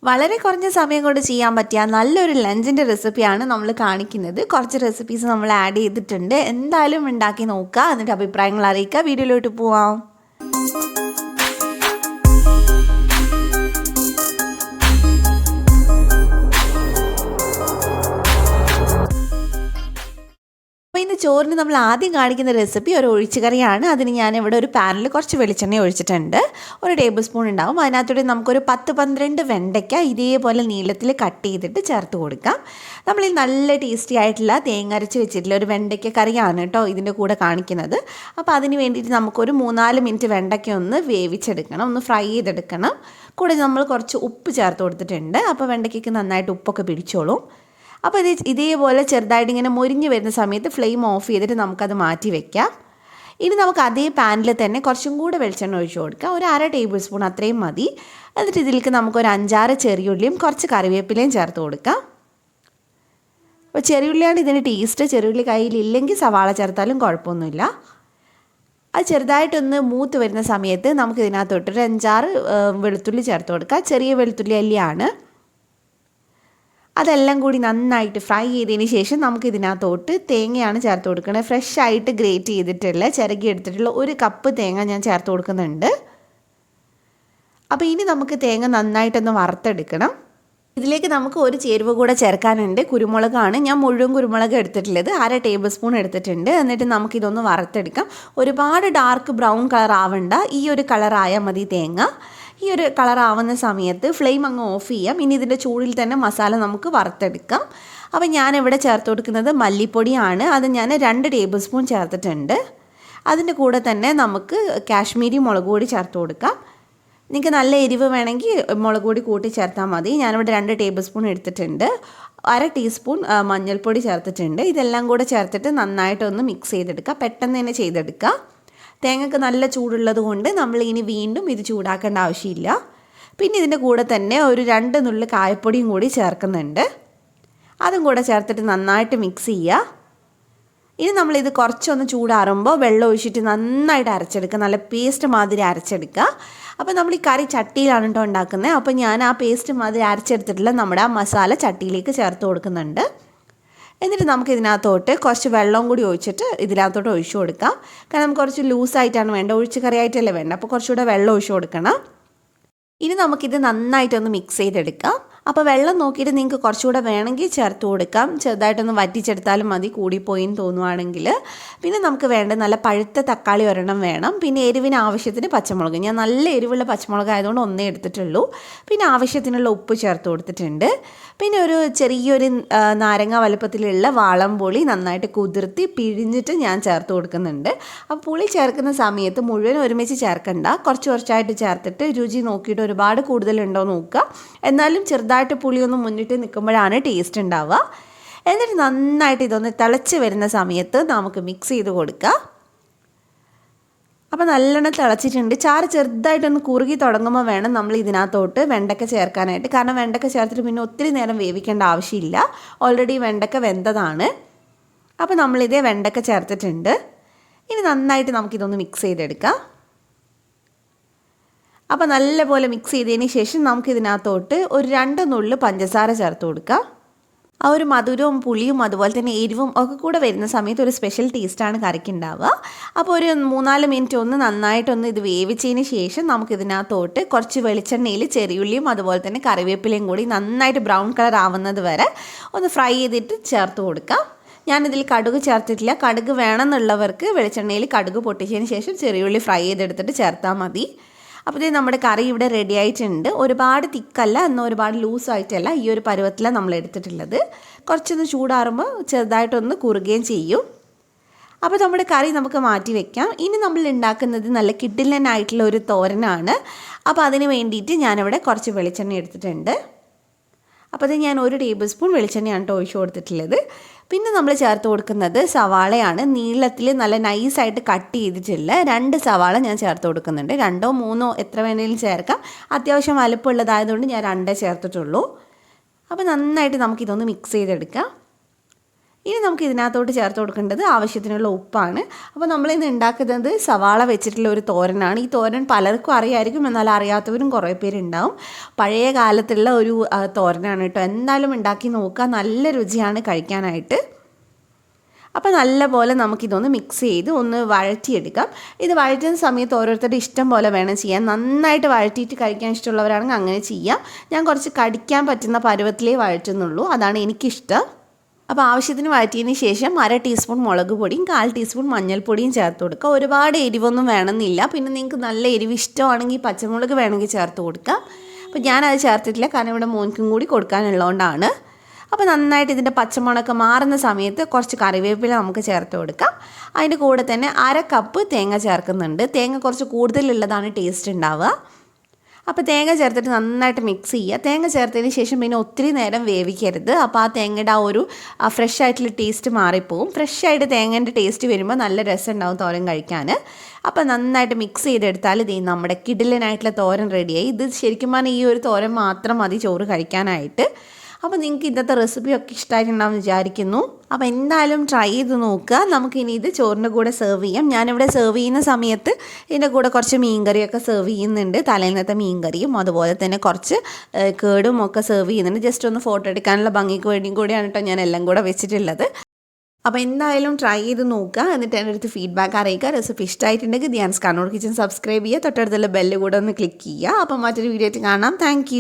വളരെ കുറഞ്ഞ സമയം കൊണ്ട് ചെയ്യാൻ പറ്റിയ നല്ലൊരു ലഞ്ചിൻ്റെ റെസിപ്പിയാണ് നമ്മൾ കാണിക്കുന്നത്. കുറച്ച് റെസിപ്പീസ് നമ്മൾ ആഡ് ചെയ്തിട്ടുണ്ട്. എന്തായാലും ഉണ്ടാക്കി നോക്കുക, എന്നിട്ട് അഭിപ്രായങ്ങൾ അറിയിക്കുക. വീഡിയോയിലോട്ട് പോവാം. ഇന്ന് ചോറിന് നമ്മൾ ആദ്യം കാണിക്കുന്ന റെസിപ്പി ഒരു ഒഴിച്ചുകറിയാണ്. അതിന് ഞാനിവിടെ ഒരു പാനിൽ കുറച്ച് വെളിച്ചെണ്ണ ഒഴിച്ചിട്ടുണ്ട്. ഒരു ടേബിൾ സ്പൂൺ ഉണ്ടാവും. അതിനകത്തൂടെ നമുക്കൊരു 10-12 വെണ്ടയ്ക്ക ഇതേപോലെ നീളത്തിൽ കട്ട് ചെയ്തിട്ട് ചേർത്ത് കൊടുക്കാം. നമ്മൾ ഈ നല്ല ടേസ്റ്റി ആയിട്ടുള്ള തേങ്ങ അരച്ച് വെച്ചിട്ടുള്ള ഒരു വെണ്ടയ്ക്ക കറിയാണ് കേട്ടോ ഇതിൻ്റെ കൂടെ കാണിക്കുന്നത്. അപ്പോൾ അതിന് വേണ്ടിയിട്ട് നമുക്കൊരു 3-4 മിനിറ്റ് വെണ്ടയ്ക്ക ഒന്ന് വേവിച്ചെടുക്കണം, ഒന്ന് ഫ്രൈ ചെയ്തെടുക്കണം. കൂടെ നമ്മൾ കുറച്ച് ഉപ്പ് ചേർത്ത് കൊടുത്തിട്ടുണ്ട്. അപ്പോൾ വെണ്ടയ്ക്കയ്ക്ക് നന്നായിട്ട് ഉപ്പൊക്കെ പിടിച്ചോളും. അപ്പോൾ ഇതേപോലെ ചെറുതായിട്ട് ഇങ്ങനെ മൊരിഞ്ഞ് വരുന്ന സമയത്ത് ഫ്ലെയിം ഓഫ് ചെയ്തിട്ട് നമുക്കത് മാറ്റി വയ്ക്കാം. ഇനി നമുക്ക് അതേ പാനിൽ തന്നെ കുറച്ചും കൂടെ വെളിച്ചെണ്ണ ഒഴിച്ച് കൊടുക്കാം. ഒരു 1/2 ടേബിൾ സ്പൂൺ അത്രയും മതി. എന്നിട്ട് ഇതിലേക്ക് നമുക്കൊരു 5-6 ചെറിയുള്ളിയും കുറച്ച് കറിവേപ്പിലയും ചേർത്ത് കൊടുക്കാം. അപ്പോൾ ചെറിയുള്ളിയാണ് ഇതിന് ടേസ്റ്റ്. ചെറിയുള്ളി കയ്യിലില്ലെങ്കിൽ സവാള ചേർത്താലും കുഴപ്പമൊന്നുമില്ല. അത് ചെറുതായിട്ടൊന്ന് മൂത്ത് വരുന്ന സമയത്ത് നമുക്ക് ഇതിനകത്തോട്ടൊരു 5-6 വെളുത്തുള്ളി ചേർത്ത് കൊടുക്കാം. ചെറിയ വെളുത്തുള്ളി അല്ലിയാണ്. അതെല്ലാം കൂടി നന്നായിട്ട് ഫ്രൈ ചെയ്തതിന് ശേഷം നമുക്ക് ഇതിനകത്തോട്ട് തേങ്ങയാണ് ചേർത്ത് കൊടുക്കുന്നത്. ഫ്രഷ് ആയിട്ട് ഗ്രേറ്റ് ചെയ്തിട്ടുള്ള ചിരകി എടുത്തിട്ടുള്ള 1 കപ്പ് തേങ്ങ ഞാൻ ചേർത്ത് കൊടുക്കുന്നുണ്ട്. അപ്പോൾ ഇനി നമുക്ക് തേങ്ങ നന്നായിട്ടൊന്ന് വറുത്തെടുക്കണം. ഇതിലേക്ക് നമുക്ക് ഒരു ചേരുവ കൂടെ ചേർക്കാനുണ്ട്. കുരുമുളകാണ്. ഞാൻ മുഴുവൻ കുരുമുളക് എടുത്തിട്ടുള്ളത് 1/2 ടേബിൾ സ്പൂൺ എടുത്തിട്ടുണ്ട്. എന്നിട്ട് നമുക്കിതൊന്ന് വറുത്തെടുക്കാം. ഒരുപാട് ഡാർക്ക് ബ്രൗൺ കളർ ആവണ്ട, ഈ ഒരു കളറായാൽ മതി തേങ്ങ. ഈ ഒരു കളറാവുന്ന സമയത്ത് ഫ്ലെയിം അങ്ങ് ഓഫ് ചെയ്യാം. ഇനി ഇതിൻ്റെ ചൂടിൽ തന്നെ മസാല നമുക്ക് വറുത്തെടുക്കാം. അപ്പോൾ ഞാനിവിടെ ചേർത്ത് കൊടുക്കുന്നത് മല്ലിപ്പൊടിയാണ്. അത് ഞാൻ 2 ടേബിൾ സ്പൂൺ ചേർത്തിട്ടുണ്ട്. അതിൻ്റെ കൂടെ തന്നെ നമുക്ക് കാശ്മീരി മുളക് പൊടി ചേർത്ത് കൊടുക്കാം. നിങ്ങൾക്ക് നല്ല എരിവ് വേണമെങ്കിൽ മുളക് പൊടി കൂട്ടി ചേർത്താൽ മതി. ഞാനിവിടെ 2 ടേബിൾ സ്പൂൺ എടുത്തിട്ടുണ്ട്. 1/2 ടീസ്പൂൺ മഞ്ഞൾപ്പൊടി ചേർത്തിട്ടുണ്ട്. ഇതെല്ലാം കൂടെ ചേർത്തിട്ട് നന്നായിട്ടൊന്ന് മിക്സ് ചെയ്തെടുക്കുക. പെട്ടെന്ന് തന്നെ ചെയ്തെടുക്കുക. തേങ്ങയ്ക്ക് നല്ല ചൂടുള്ളത് കൊണ്ട് നമ്മൾ ഇനി വീണ്ടും ഇത് ചൂടാക്കേണ്ട ആവശ്യമില്ല. പിന്നെ ഇതിൻ്റെ കൂടെ തന്നെ ഒരു 2 നുള്ളി കായപ്പൊടിയും കൂടി ചേർക്കുന്നുണ്ട്. അതും കൂടെ ചേർത്തിട്ട് നന്നായിട്ട് മിക്സ് ചെയ്യുക. ഇനി നമ്മളിത് കുറച്ചൊന്ന് ചൂടാറുമ്പോൾ വെള്ളം ഒഴിച്ചിട്ട് നന്നായിട്ട് അരച്ചെടുക്കുക. നല്ല പേസ്റ്റ് മാതിരി അരച്ചെടുക്കുക. അപ്പോൾ നമ്മൾ ഈ കറി ചട്ടിയിലാണ് കേട്ടോ ഉണ്ടാക്കുന്നത്. അപ്പോൾ ഞാൻ ആ പേസ്റ്റ് മാതിരി അരച്ചെടുത്തിട്ടുള്ള നമ്മുടെ ആ മസാല ചട്ടിയിലേക്ക് ചേർത്ത് കൊടുക്കുന്നുണ്ട്. എന്നിട്ട് നമുക്ക് ഇതിനകത്തോട്ട് കുറച്ച് വെള്ളം കൂടി ഒഴിച്ചിട്ട് ഇതിനകത്തോട്ട് ഒഴിച്ചു കൊടുക്കാം. കാരണം നമുക്ക് കുറച്ച് ലൂസായിട്ടാണ് വേണ്ട, ഒഴിച്ച് കറിയായിട്ടല്ലേ വേണ്ട. അപ്പോൾ കുറച്ചുകൂടെ വെള്ളം ഒഴിച്ചു കൊടുക്കണം. ഇനി നമുക്കിത് നന്നായിട്ടൊന്ന് മിക്സ് ചെയ്തെടുക്കാം. അപ്പോൾ വെള്ളം നോക്കിയിട്ട് നിങ്ങൾക്ക് കുറച്ചുകൂടെ വേണമെങ്കിൽ ചേർത്ത് കൊടുക്കാം. ചെറുതായിട്ടൊന്ന് വറ്റിച്ചെടുത്താലും മതി, കൂടിപ്പോയി എന്ന് തോന്നുവാണെങ്കിൽ. പിന്നെ നമുക്ക് വേണ്ട നല്ല പഴുത്ത തക്കാളി ഒരെണ്ണം വേണം. പിന്നെ എരിവിന് ആവശ്യത്തിന് പച്ചമുളക്. ഞാൻ നല്ല എരിവുള്ള പച്ചമുളക് ആയതുകൊണ്ട് 1 എടുത്തിട്ടുള്ളൂ. പിന്നെ ആവശ്യത്തിനുള്ള ഉപ്പ് ചേർത്ത് കൊടുത്തിട്ടുണ്ട്. പിന്നെ ഒരു ചെറിയൊരു നാരങ്ങ വലുപ്പത്തിലുള്ള വാളംപുളി നന്നായിട്ട് കുതിർത്തി പിഴിഞ്ഞിട്ട് ഞാൻ ചേർത്ത് കൊടുക്കുന്നുണ്ട്. അപ്പോൾ പുളി ചേർക്കുന്ന സമയത്ത് മുഴുവൻ ഒരുമിച്ച് ചേർക്കണ്ട, കുറച്ച് കുറച്ചായിട്ട് ചേർത്തിട്ട് രുചി നോക്കിയിട്ട് ഒരുപാട് കൂടുതലുണ്ടോ നോക്കുക. എന്നാലും ചെറുതായിട്ട് പുളിയൊന്നും മുന്നിട്ട് നിൽക്കുമ്പോഴാണ് ടേസ്റ്റ് ഉണ്ടാവുക. എന്നിട്ട് നന്നായിട്ട് ഇതൊന്ന് തിളച്ച് വരുന്ന സമയത്ത് നമുക്ക് മിക്സ് ചെയ്ത് കൊടുക്കുക. അപ്പോൾ നല്ലോണം തിളച്ചിട്ടുണ്ട്. ചാറ് ചെറുതായിട്ടൊന്ന് കുറുകി തുടങ്ങുമ്പോൾ വേണം നമ്മൾ ഇതിനകത്തോട്ട് വെണ്ടയ്ക്ക ചേർക്കാനായിട്ട്. കാരണം വെണ്ടയ്ക്ക ചേർത്തിട്ട് പിന്നെ ഒത്തിരി നേരം വേവിക്കേണ്ട ആവശ്യമില്ല. ഓൾറെഡി വെണ്ടയ്ക്ക വെന്തതാണ്. അപ്പോൾ നമ്മളിതേ വെണ്ടയ്ക്ക ചേർത്തിട്ടുണ്ട്. ഇനി നന്നായിട്ട് നമുക്കിതൊന്ന് മിക്സ് ചെയ്തെടുക്കാം. അപ്പോൾ നല്ലപോലെ മിക്സ് ചെയ്തതിന് ശേഷം നമുക്കിതിനകത്തോട്ട് ഒരു 2 നുള്ളി പഞ്ചസാര ചേർത്ത് കൊടുക്കാം. ആ ഒരു മധുരവും പുളിയും അതുപോലെ തന്നെ എരിവും ഒക്കെ കൂടെ വരുന്ന സമയത്ത് ഒരു സ്പെഷ്യൽ ടേസ്റ്റാണ് കറിക്ക് ഉണ്ടാവുക. അപ്പോൾ ഒരു 3-4 മിനിറ്റ് ഒന്ന് നന്നായിട്ടൊന്ന് ഇത് വേവിച്ചതിന് ശേഷം നമുക്കിതിനകത്തോട്ട് കുറച്ച് വെളിച്ചെണ്ണയിൽ ചെറിയുള്ളിയും അതുപോലെ തന്നെ കറിവേപ്പിലയും കൂടി നന്നായിട്ട് ബ്രൗൺ കളർ ആവുന്നത് വരെ ഒന്ന് ഫ്രൈ ചെയ്തിട്ട് ചേർത്ത് കൊടുക്കാം. ഞാനിതിൽ കടുക് ചേർത്തിട്ടില്ല. കടുക് വേണമെന്നുള്ളവർക്ക് വെളിച്ചെണ്ണയിൽ കടുക് പൊട്ടിച്ചതിന് ശേഷം ചെറിയുള്ളി ഫ്രൈ ചെയ്തെടുത്തിട്ട് ചേർത്താൽ മതി. അപ്പോൾ ഇത് നമ്മുടെ കറി ഇവിടെ റെഡി ആയിട്ടുണ്ട്. ഒരുപാട് തിക്കല്ല, എന്നാൽ ഒരുപാട് ലൂസായിട്ടല്ല, ഈ ഒരു പരുവത്തിലാണ് നമ്മൾ എടുത്തിട്ടുള്ളത്. കുറച്ചൊന്ന് ചൂടാറുമ്പോൾ ചെറുതായിട്ടൊന്ന് കുറുകയും ചെയ്യും. അപ്പോൾ നമ്മുടെ കറി നമുക്ക് മാറ്റി വെക്കാം. ഇനി നമ്മൾ ഉണ്ടാക്കുന്നത് നല്ല കിഡിലനായിട്ടുള്ള ഒരു തോരനാണ്. അപ്പോൾ അതിന് വേണ്ടിയിട്ട് ഞാനിവിടെ കുറച്ച് വെളിച്ചെണ്ണ എടുത്തിട്ടുണ്ട്. അപ്പോൾ അത് ഞാൻ 1 ടേബിൾ സ്പൂൺ വെളിച്ചെണ്ണയാണ് ഒഴിച്ചു കൊടുത്തിട്ടുള്ളത്. പിന്നെ നമ്മൾ ചേർത്ത് കൊടുക്കുന്നത് സവാളയാണ്. നീളത്തിൽ നല്ല നൈസായിട്ട് കട്ട് ചെയ്തിട്ടുള്ള 2 സവാള ഞാൻ ചേർത്ത് കൊടുക്കുന്നുണ്ട്. 2ഓ 3ഓ എത്ര വേണമെങ്കിലും ചേർക്കാം. അത്യാവശ്യം വലുപ്പമുള്ളതായതുകൊണ്ട് ഞാൻ 2 ചേർത്തിട്ടുള്ളൂ. അപ്പോൾ നന്നായിട്ട് നമുക്കിതൊന്ന് മിക്സ് ചെയ്തെടുക്കാം. ഇനി നമുക്ക് ഇതിനകത്തോട്ട് ചേർത്ത് കൊടുക്കേണ്ടത് ആവശ്യത്തിനുള്ള ഉപ്പാണ്. അപ്പോൾ നമ്മളിന്ന് ഉണ്ടാക്കുന്നത് സവാള വെച്ചിട്ടുള്ള ഒരു തോരനാണ്. ഈ തോരൻ പലർക്കും അറിയായിരിക്കും, എന്നാൽ അറിയാത്തവരും കുറേ പേരുണ്ടാവും. പഴയ കാലത്തുള്ള ഒരു തോരനാണ് കേട്ടോ. എന്തായാലും ഉണ്ടാക്കി നോക്കുക, നല്ല രുചിയാണ് കഴിക്കാനായിട്ട്. അപ്പോൾ നല്ലപോലെ നമുക്കിതൊന്ന് മിക്സ് ചെയ്ത് ഒന്ന് വഴറ്റിയെടുക്കാം. ഇത് വഴറ്റുന്ന സമയത്ത് ഓരോരുത്തരുടെ ഇഷ്ടം പോലെ വേണം ചെയ്യാൻ. നന്നായിട്ട് വഴറ്റിയിട്ട് കഴിക്കാൻ ഇഷ്ടമുള്ളവരാണെങ്കിൽ അങ്ങനെ ചെയ്യാം. ഞാൻ കുറച്ച് കടിക്കാൻ പറ്റുന്ന പരുവത്തിലേ വഴറ്റുന്നുള്ളൂ, അതാണ് എനിക്കിഷ്ടം. അപ്പോൾ ആവശ്യത്തിന് വഴറ്റിയതിന് ശേഷം 1/2 ടീസ്പൂൺ മുളക് പൊടിയും 1/4 ടീസ്പൂൺ മഞ്ഞൾപ്പൊടിയും ചേർത്ത് കൊടുക്കുക. ഒരുപാട് എരിവൊന്നും വേണമെന്നില്ല. പിന്നെ നിങ്ങൾക്ക് നല്ല എരിവ് ഇഷ്ടമാണെങ്കിൽ പച്ചമുളക് വേണമെങ്കിൽ ചേർത്ത് കൊടുക്കാം. അപ്പോൾ ഞാനത് ചേർത്തിട്ടില്ല, കാരണം ഇവിടെ മോൻക്കും കൂടി കൊടുക്കാനുള്ളതുകൊണ്ടാണ്. അപ്പോൾ നന്നായിട്ട് ഇതിൻ്റെ പച്ചമുളകൊക്കെ മാറുന്ന സമയത്ത് കുറച്ച് കറിവേപ്പില നമുക്ക് ചേർത്ത് കൊടുക്കാം. അതിൻ്റെ കൂടെ തന്നെ 1/2 കപ്പ് തേങ്ങ ചേർക്കുന്നുണ്ട്. തേങ്ങ കുറച്ച് കൂടുതലുള്ളതാണ് ടേസ്റ്റ് ഉണ്ടാവുക. അപ്പോൾ തേങ്ങ ചേർത്തിട്ട് നന്നായിട്ട് മിക്സ് ചെയ്യുക. തേങ്ങ ചേർത്തതിന് ശേഷം പിന്നെ ഒത്തിരി നേരം വേവിക്കരുത്. അപ്പോൾ ആ തേങ്ങയുടെ ആ ഒരു ഫ്രഷ് ആയിട്ടുള്ള ടേസ്റ്റ് മാറിപ്പോവും. ഫ്രഷ് ആയിട്ട് തേങ്ങേൻ്റെ ടേസ്റ്റ് വരുമ്പോൾ നല്ല രസം ഉണ്ടാവും തോരൻ കഴിക്കാൻ. അപ്പോൾ നന്നായിട്ട് മിക്സ് ചെയ്തെടുത്താൽ ഇത് നമ്മുടെ കിടിലനായിട്ടുള്ള തോരൻ റെഡിയായി. ഇത് ശരിക്കും പറഞ്ഞാൽ ഈ ഒരു തോരൻ മാത്രം മതി ചോറ് കഴിക്കാനായിട്ട്. അപ്പോൾ നിങ്ങൾക്ക് ഇന്നത്തെ റെസിപ്പിയൊക്കെ ഇഷ്ടമായിട്ടുണ്ടാവും വിചാരിക്കുന്നു. അപ്പോൾ എന്തായാലും ട്രൈ ചെയ്ത് നോക്കുക. നമുക്കിനി ഇത് ചോറിൻ്റെ കൂടെ സെർവ് ചെയ്യാം. ഞാനിവിടെ സെർവ് ചെയ്യുന്ന സമയത്ത് ഇതിൻ്റെ കൂടെ കുറച്ച് മീൻകറിയൊക്കെ സെർവ് ചെയ്യുന്നുണ്ട്. തലേന്നത്തെ മീൻകറിയും അതുപോലെ തന്നെ കുറച്ച് കേടും ഒക്കെ സെർവ് ചെയ്യുന്നുണ്ട്. ജസ്റ്റ് ഒന്ന് ഫോട്ടോ എടുക്കാനുള്ള ഭംഗിക്ക് വേണ്ടിയും കൂടിയാണ് കേട്ടോ ഞാൻ എല്ലാം കൂടെ വെച്ചിട്ടുള്ളത്. അപ്പോൾ എന്തായാലും ട്രൈ ചെയ്ത് നോക്കുക. എന്നിട്ട് എൻ്റെ അടുത്ത് ഫീഡ്ബാക്ക് അറിയിക്കുക. റെസിപ്പി ഇഷ്ടമായിട്ടുണ്ടെങ്കിൽ ധ്യാൻസ് കണ്ണൂർ കിച്ചൻ സബ്സ്ക്രൈബ് ചെയ്യുക. തൊട്ടടുത്തുള്ള ബെല്ല് കൂടെ ഒന്ന് ക്ലിക്ക് ചെയ്യുക. അപ്പോൾ മറ്റൊരു വീഡിയോ ആയിട്ട് കാണാം. താങ്ക്